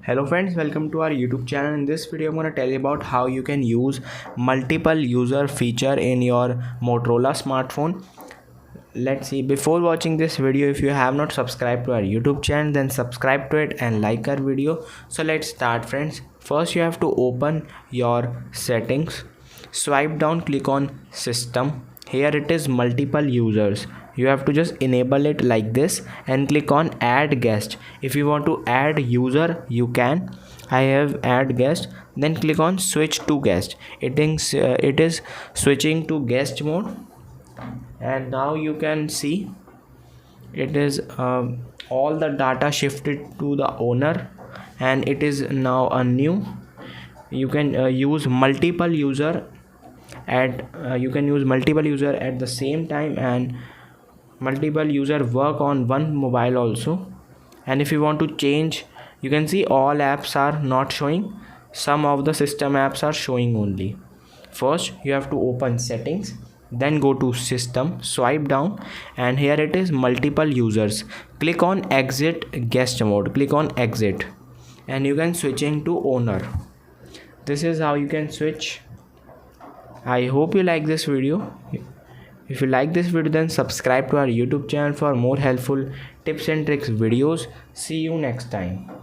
Hello friends, welcome to our YouTube channel. In this video I'm going to tell you about how you can use multiple user feature in your Motorola smartphone. Let's see. Before watching this video, if you have not subscribed to our YouTube channel, then subscribe to it and like our video. So let's start friends. First you have to open your settings, swipe down, click on system. Here it is multiple users. You have to just enable it like this and click on add guest. If you want to add user, you can. I have add guest, then click on switch to guest. It is switching to guest mode, and now you can see it is all the data shifted to the owner, and it is now a new. You can use multiple user at the same time, and multiple user work on one mobile also. And if you want to change, you can see all apps are not showing, some of the system apps are showing only. First you have to open settings, then go to system, swipe down, and here it is multiple users. Click on exit guest mode, click on exit, and you can switching to owner. This is how you can switch. I hope you like this video. If you like this video, then subscribe to our YouTube channel for more helpful tips and tricks videos. See you next time.